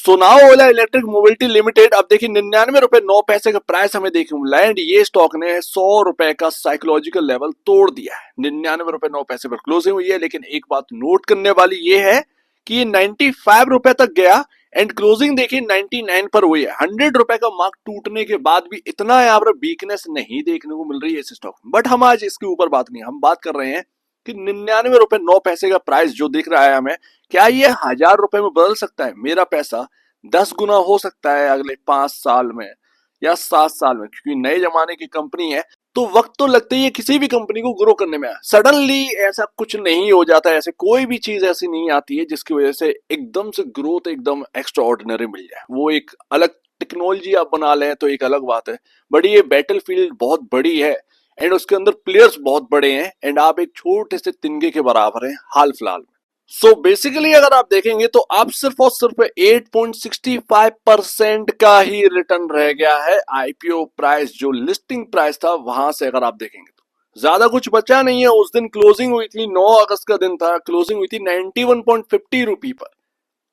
So now ओला electric mobility limited, अब देखिए 99 रुपए 9 पैसे का प्राइस हमें देखने को मिला है एंड ये स्टॉक ने 100 रुपए का साइकोलॉजिकल लेवल तोड़ दिया है। 99 रुपए 9 पैसे पर क्लोजिंग हुई है, लेकिन एक बात नोट करने वाली ये है कि ये 95 रुपए तक गया एंड क्लोजिंग देखिए 99 पर हुई है। 100 रुपए का मार्क टूटने के बाद भी इतना यहाँ पर वीकनेस नहीं देखने को मिल रही है इस स्टॉक में। बट हम आज इसके ऊपर बात नहीं, हम बात कर रहे हैं कि 99 रुपए 9 पैसे का प्राइस जो दिख रहा है हमें, क्या ये 1000 रुपए में बदल सकता है? मेरा पैसा 10 गुना हो सकता है अगले 5 साल में या 7 साल में, क्योंकि नए जमाने की कंपनी है तो वक्त तो लगता ही है किसी भी कंपनी को ग्रो करने में। सडनली ऐसा कुछ नहीं हो जाता है, ऐसे कोई भी चीज ऐसी नहीं आती है जिसकी वजह से एकदम से ग्रोथ एकदम एक्स्ट्रा ऑर्डिनरी मिल जाए। वो एक अलग टेक्नोलॉजी आप बना लें तो एक अलग बात है, बट ये बैटल फील्ड बहुत बड़ी है एंड उसके अंदर प्लेयर्स बहुत बड़े हैं एंड आप एक छोटे से तिनके के बराबर हैं हाल फिलहाल में। सो बेसिकली अगर आप देखेंगे तो आप सिर्फ और सिर्फ 8.65% का ही रिटर्न रह गया है आईपीओ प्राइस, जो लिस्टिंग प्राइस था वहां से अगर आप देखेंगे तो ज्यादा कुछ बचा नहीं है। उस दिन क्लोजिंग हुई थी, 9 अगस्त का दिन था, क्लोजिंग हुई थी 91.50 रुपी पर,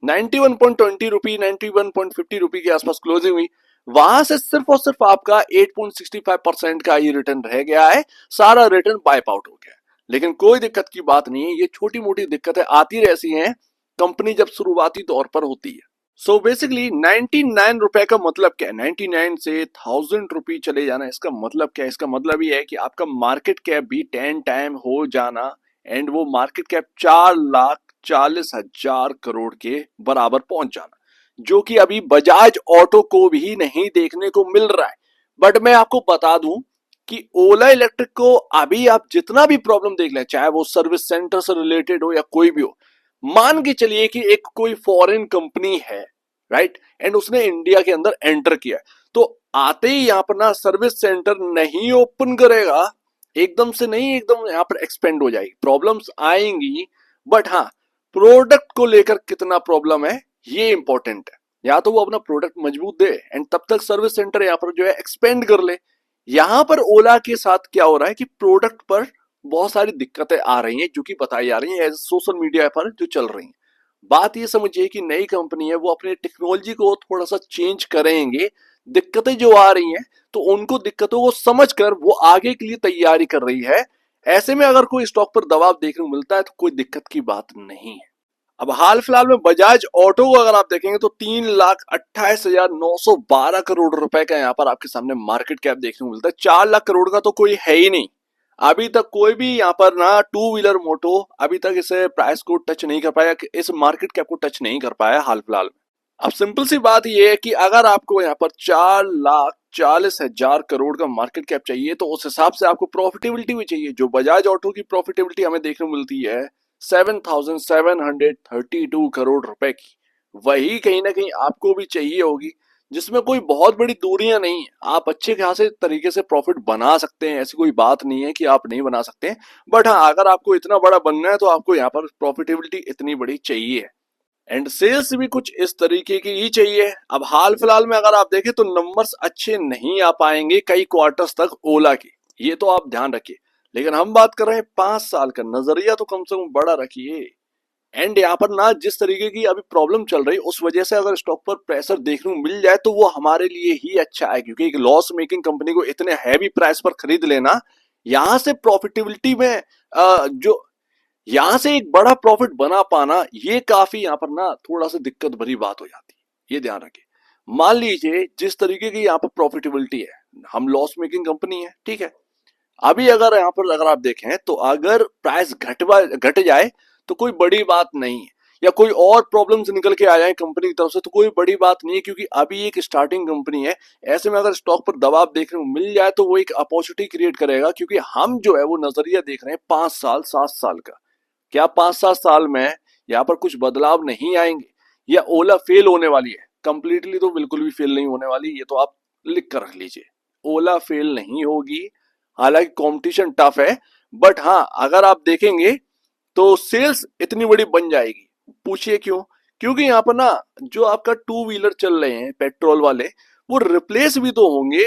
91.20 रुपी 91.50 रुपी के आसपास क्लोजिंग हुई। वहां से सिर्फ और सिर्फ आपका 8.65% का ही रिटर्न रह गया है, सारा रिटर्न वाइप आउट हो गया। लेकिन कोई दिक्कत की बात नहीं है, ये छोटी मोटी दिक्कतें आती रहती हैं, कंपनी जब शुरुआती तौर पर होती है। सो बेसिकली 99 रुपए का मतलब क्या है? 99 से 1000 रुपी चले जाना, इसका मतलब क्या है? इसका मतलब ये है कि आपका मार्केट कैप भी 10 टाइम हो जाना एंड वो मार्केट कैप 4,40,000 करोड़ के बराबर पहुंच जाना, जो कि अभी बजाज ऑटो को भी नहीं देखने को मिल रहा है। बट मैं आपको बता दूं कि ओला इलेक्ट्रिक को अभी आप जितना भी प्रॉब्लम देख लें, चाहे वो सर्विस सेंटर से रिलेटेड हो या कोई भी हो, मान के चलिए कि एक कोई फॉरेन कंपनी है, राइट, एंड उसने इंडिया के अंदर एंटर किया, तो आते ही यहाँ पर ना सर्विस सेंटर नहीं ओपन करेगा, एकदम से नहीं, एकदम यहाँ पर एक्सपेंड हो जाएगी, प्रॉब्लम्स आएंगी। बट हाँ, प्रोडक्ट को लेकर कितना प्रॉब्लम है ये इंपॉर्टेंट है। या तो वो अपना प्रोडक्ट मजबूत दे एंड तब तक सर्विस सेंटर यहाँ पर जो है एक्सपेंड कर ले। यहां पर ओला के साथ क्या हो रहा है कि प्रोडक्ट पर बहुत सारी दिक्कतें आ रही हैं जो कि बताई जा रही हैं सोशल मीडिया पर जो चल रही हैं। बात ये समझिए कि नई कंपनी है, वो अपने टेक्नोलॉजी को थोड़ा सा चेंज करेंगे, दिक्कतें जो आ रही हैं तो उनको दिक्कतों को समझकर वो आगे के लिए तैयारी कर रही है। ऐसे में अगर कोई स्टॉक पर दबाव देखने को मिलता है तो कोई दिक्कत की बात नहीं है। अब हाल फिलहाल में बजाज ऑटो को अगर आप देखेंगे तो 3,28,912 करोड़ रुपए का यहाँ पर आपके सामने मार्केट कैप देखने को मिलता है। 4 लाख करोड़ का तो कोई है ही नहीं। अभी तक कोई भी यहाँ पर ना टू व्हीलर मोटो अभी तक इसे प्राइस को टच नहीं कर पाया, इस मार्केट कैप को टच नहीं कर पाया हाल फिलहाल में। अब सिंपल सी बात ये है कि अगर आपको यहाँ पर 4,40,000 करोड़ का मार्केट कैप चाहिए तो उस हिसाब से आपको प्रॉफिटेबिलिटी भी चाहिए। जो बजाज ऑटो की प्रॉफिटेबिलिटी हमें देखने को मिलती है 7,732 करोड़ रुपए की, वही कहीं ना कहीं आपको भी चाहिए होगी, जिसमें कोई बहुत बड़ी दूरियां नहीं है। आप अच्छे खासे तरीके से प्रॉफिट बना सकते हैं, ऐसी कोई बात नहीं है कि आप नहीं बना सकते हैं। बट हाँ, अगर आपको इतना बड़ा बनना है तो आपको यहाँ पर प्रॉफिटेबिलिटी इतनी बड़ी चाहिए एंड सेल्स भी कुछ इस तरीके की ही चाहिए। अब हाल फिलहाल में अगर आप देखें तो नंबर्स अच्छे नहीं आ पाएंगे कई क्वार्टर्स तक ओला के, ये तो आप ध्यान रखिए। लेकिन हम बात कर रहे हैं 5 साल का, नजरिया तो कम से कम बड़ा रखिए। एंड यहाँ पर ना जिस तरीके की अभी प्रॉब्लम चल रही, उस वजह से अगर स्टॉक पर प्रेशर देखने को मिल जाए तो वो हमारे लिए ही अच्छा है, क्योंकि एक लॉस मेकिंग कंपनी को इतने हैवी प्राइस पर खरीद लेना, यहाँ से प्रॉफिटेबिलिटी में जो यहां से एक बड़ा प्रॉफिट बना पाना, ये काफी यहाँ पर ना थोड़ा सा दिक्कत भरी बात हो जाती है, ये ध्यान रखिए। मान लीजिए जिस तरीके की यहाँ पर प्रॉफिटेबिलिटी है, हम लॉस मेकिंग कंपनी है, ठीक है, अभी अगर यहाँ पर अगर आप देखें तो अगर प्राइस घट जाए तो कोई बड़ी बात नहीं है, या कोई और प्रॉब्लम्स निकल के आ जाए कंपनी की तरफ से तो कोई बड़ी बात नहीं है, क्योंकि अभी एक स्टार्टिंग कंपनी है। ऐसे में अगर स्टॉक पर दबाव देखने को मिल जाए तो वो एक अपॉर्चुनिटी क्रिएट करेगा, क्योंकि हम जो है वो नजरिया देख रहे हैं 5 साल 7 साल का। क्या 5-7 साल में यहाँ पर कुछ बदलाव नहीं आएंगे, या ओला फेल होने वाली है? कंप्लीटली तो बिल्कुल भी फेल नहीं होने वाली, ये तो आप लिख कर रख लीजिए, ओला फेल नहीं होगी। हालांकि कंपटीशन टफ है, बट हाँ, अगर आप देखेंगे तो सेल्स इतनी बड़ी बन जाएगी। पूछिए क्यों? क्योंकि यहाँ पर ना जो आपका टू व्हीलर चल रहे हैं पेट्रोल वाले, वो रिप्लेस भी तो होंगे,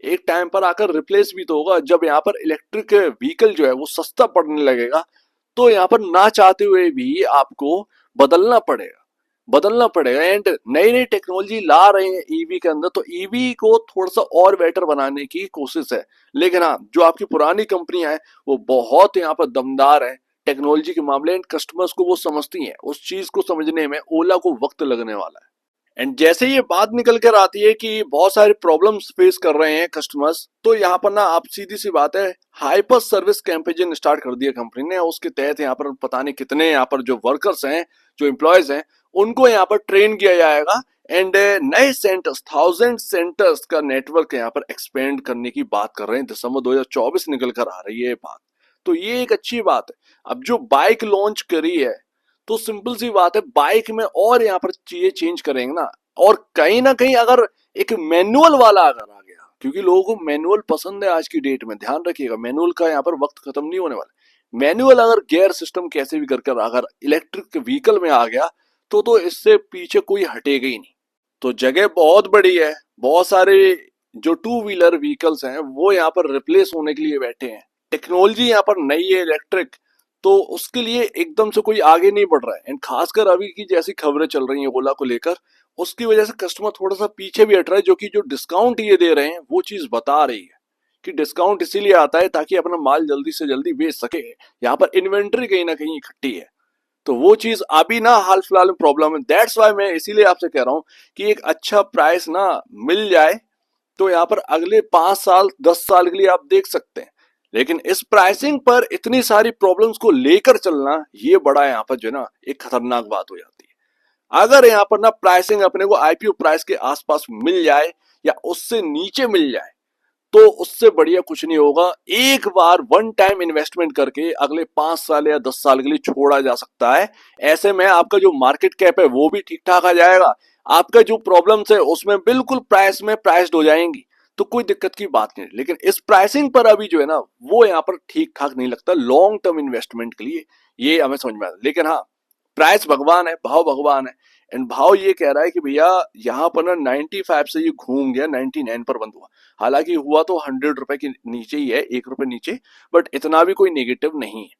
एक टाइम पर आकर रिप्लेस भी तो होगा। जब यहाँ पर इलेक्ट्रिक व्हीकल जो है वो सस्ता पड़ने लगेगा तो यहाँ पर ना चाहते हुए भी आपको बदलना पड़ेगा। बदलना पड़ेगा। एंड नई नई टेक्नोलॉजी ला रहे हैं ईवी के अंदर, तो ईवी को थोड़ा सा और बेटर बनाने की कोशिश है। लेकिन हाँ, जो आपकी पुरानी कंपनियां हैं वो बहुत यहाँ पर दमदार है टेक्नोलॉजी के मामले, एंड कस्टमर्स को वो समझती हैं। उस चीज को समझने में ओला को वक्त लगने वाला है। एंड जैसे ये बात निकल कर आती है कि बहुत सारे प्रॉब्लम्स फेस कर रहे हैं कस्टमर्स, तो यहाँ पर ना आप सीधी सी बात है, हाइपर सर्विस कैंपेन स्टार्ट कर दिया कंपनी ने। उसके तहत यहाँ पर पता नहीं कितने यहाँ पर जो वर्कर्स हैं, जो एम्प्लॉयज हैं, उनको यहाँ पर ट्रेन किया जाएगा। एंड नए सेंटर्स, 1000 सेंटर्स का नेटवर्क यहाँ पर एक्सपेंड करने की बात कर रहे हैं। दिसंबर 2024 निकल कर आ रही है ये बात, तो ये एक अच्छी बात है। अब जो बाइक लॉन्च करी है, तो सिंपल सी बात है, बाइक में और यहाँ पर चीजें चेंज करेंगे ना। और कहीं ना कहीं अगर एक मैनुअल वाला अगर आ गया, क्योंकि लोगों को मैनुअल पसंद है आज की डेट में, ध्यान रखिएगा मैनुअल का यहाँ पर वक्त खत्म नहीं होने वाला। मैनुअल अगर गियर सिस्टम कैसे भी कर अगर इलेक्ट्रिक व्हीकल में आ गया, तो इससे पीछे कोई हटेगा ही नहीं। तो जगह बहुत बड़ी है, बहुत सारे जो टू व्हीलर व्हीकल्स हैं वो यहाँ पर रिप्लेस होने के लिए बैठे हैं। टेक्नोलॉजी यहाँ पर नई है इलेक्ट्रिक, तो उसके लिए एकदम से कोई आगे नहीं बढ़ रहा है। एंड खासकर अभी की जैसी खबरें चल रही हैं ओला को लेकर, उसकी वजह से कस्टमर थोड़ा सा पीछे भी हट रहा है। जो कि जो डिस्काउंट ये दे रहे हैं वो चीज बता रही है कि डिस्काउंट इसीलिए आता है ताकि अपना माल जल्दी से जल्दी बेच सके। यहाँ पर इन्वेंट्री कहीं ना कहीं इकट्ठी है, तो वो चीज अभी ना हाल फिलहाल में प्रॉब्लम है। दैट्स वाई मैं इसीलिए आपसे कह रहा हूँ कि एक अच्छा प्राइस ना मिल जाए, तो यहाँ पर अगले 5 साल 10 साल के लिए आप देख सकते हैं। लेकिन इस प्राइसिंग पर इतनी सारी प्रॉब्लम्स को लेकर चलना, ये बड़ा यहाँ पर जो है ना एक खतरनाक बात हो जाती है। अगर यहाँ पर ना प्राइसिंग अपने को आईपीओ प्राइस के आसपास मिल जाए या उससे नीचे मिल जाए, तो उससे बढ़िया कुछ नहीं होगा। एक बार वन टाइम इन्वेस्टमेंट करके अगले 5 साल या 10 साल के लिए छोड़ा जा सकता है। ऐसे में आपका जो मार्केट कैप है वो भी ठीक ठाक आ जाएगा, आपका जो प्रॉब्लम्स है उसमें बिल्कुल प्राइस में प्राइस्ड हो जाएंगी, तो कोई दिक्कत की बात नहीं। लेकिन इस प्राइसिंग पर अभी जो है ना वो यहाँ पर ठीक ठाक नहीं लगता लॉन्ग टर्म इन्वेस्टमेंट के लिए, ये हमें समझ में आता है। लेकिन हाँ, प्राइस भगवान है, भाव भगवान है। एंड भाव ये कह रहा है कि भैया यहाँ पर ना 95 से ये घूम गया 99 पर बंद हुआ। हालांकि हुआ तो 100 रुपए के नीचे ही है, 1 रुपए नीचे, बट इतना भी कोई नेगेटिव नहीं है।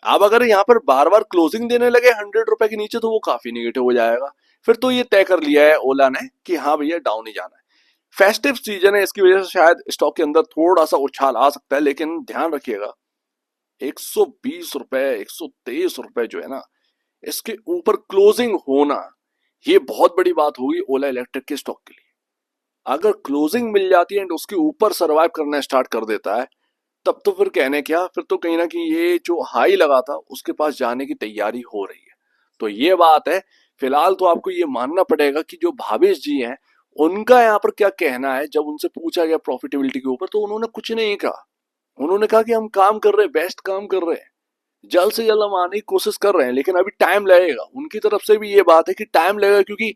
अब अगर यहाँ पर बार बार क्लोजिंग देने लगे 100 रुपए के नीचे, तो वो काफी नेगेटिव हो जाएगा। फिर तो ये तय कर लिया है ओला ने कि हाँ भैया डाउन ही जाना है। फेस्टिव सीजन है, इसकी वजह से शायद स्टॉक के अंदर थोड़ा सा उछाल आ सकता है। लेकिन ध्यान रखिएगा, 120 रुपए 123 रुपए जो है ना, इसके ऊपर क्लोजिंग होना, ये बहुत बड़ी बात होगी ओला इलेक्ट्रिक के स्टॉक के लिए। अगर क्लोजिंग मिल जाती है एंड उसके ऊपर सरवाइव करना स्टार्ट कर देता है, तब तो फिर कहने क्या, फिर तो कहीं ना कहीं ये जो हाई लगा था उसके पास जाने की तैयारी हो रही है। तो ये बात है। फिलहाल तो आपको ये मानना पड़ेगा कि जो भावेश जी हैं, उनका यहाँ पर क्या कहना है। जब उनसे पूछा गया प्रॉफिटेबिलिटी के ऊपर, तो उन्होंने कुछ नहीं कहा। उन्होंने कहा कि हम काम कर रहे हैं, बेस्ट काम कर रहे हैं, जल्द से जल्द हम आने की कोशिश कर रहे हैं, लेकिन अभी टाइम लगेगा। उनकी तरफ से भी ये बात है कि टाइम लगेगा, क्योंकि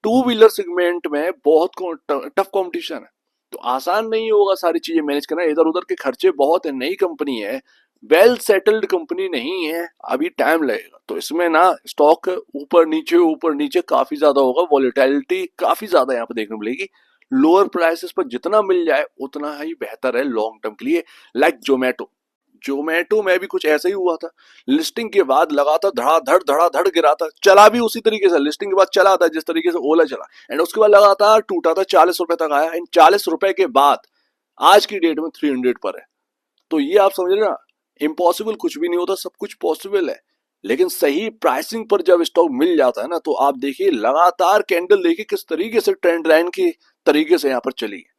टू व्हीलर सेगमेंट में बहुत टफ कंपटीशन है, तो आसान नहीं होगा सारी चीजें मैनेज करना। इधर उधर के खर्चे बहुत है, नई कंपनी है, वेल सेटल्ड कंपनी नहीं है, अभी टाइम लगेगा। तो इसमें ना स्टॉक ऊपर नीचे काफी ज्यादा होगा, वॉलेटिलिटी काफी ज्यादा यहाँ पर देखने को मिलेगी। लोअर प्राइसेस पर जितना मिल जाए उतना ही बेहतर है लॉन्ग टर्म के लिए। लाइक जोमेटो में भी कुछ ऐसा ही हुआ था। लिस्टिंग के बाद लगातार धड़ाधड़ गिरा था, चला भी उसी तरीके से, लिस्टिंग के बाद चला था जिस तरीके से ओला चला, एंड उसके बाद लगातार टूटा था, 40 रुपए तक आया, एंड 40 रुपए के बाद आज की डेट में 300 पर है। तो ये आप समझ रहे ना, इम्पॉसिबल कुछ भी नहीं होता, सब कुछ पॉसिबल है। लेकिन सही प्राइसिंग पर जब स्टॉक मिल जाता है ना, तो आप देखिए लगातार कैंडल देखिए किस तरीके से ट्रेंड लाइन की तरीके से यहाँ पर चली है।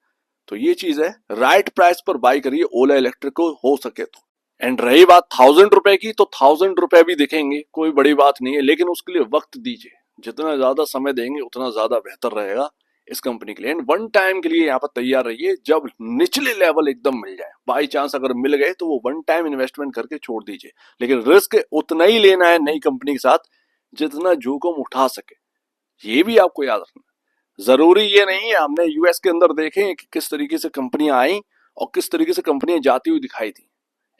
तो ये चीज है, राइट प्राइस पर बाई करिए ओला इलेक्ट्रिक को हो सके तो। एंड रही बात 1000 रुपए की, तो 1000 रुपए भी दिखेंगे, कोई बड़ी बात नहीं है, लेकिन उसके लिए वक्त दीजिए। जितना ज्यादा समय देंगे उतना ज्यादा बेहतर रहेगा इस कंपनी के लिए। एंड वन टाइम के लिए यहाँ पर तैयार रहिए, जब निचले लेवल एकदम मिल जाए, बाई चांस अगर मिल गए, तो वो वन टाइम इन्वेस्टमेंट करके छोड़ दीजिए। लेकिन रिस्क उतना ही लेना है नई कंपनी के साथ जितना जोखिम उठा सके, ये भी आपको याद रखना। जरूरी ये नहीं है, हमने यूएस के अंदर देखे कि किस तरीके से कंपनियां आई और किस तरीके से कंपनियां जाती हुई दिखाई थी।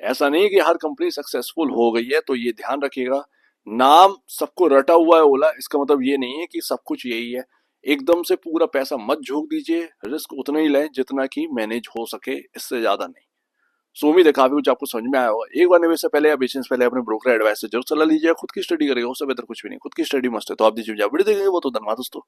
ऐसा नहीं कि हर कंपनी सक्सेसफुल हो गई है, तो ये ध्यान रखिएगा। नाम सबको रटा हुआ है ओला, इसका मतलब ये नहीं है कि सब कुछ यही है। एकदम से पूरा पैसा मत झोंक दीजिए, रिस्क उतना ही लें जितना कि मैनेज हो सके, इससे ज्यादा नहीं। सो उम्मीद है काफी कुछ आपको समझ में आया होगा। एक बार निवेश से पहले या बेचने से पहले अपने ब्रोकर एडवाइस से जरूर सलाह लीजिए। खुद की स्टडी करिएगा, उससे बेहतर कुछ भी नहीं। खुद की स्टडी मस्त है तो आप दीजिए वीडियो देखेंगे वो तो धन्यवाद दोस्तों।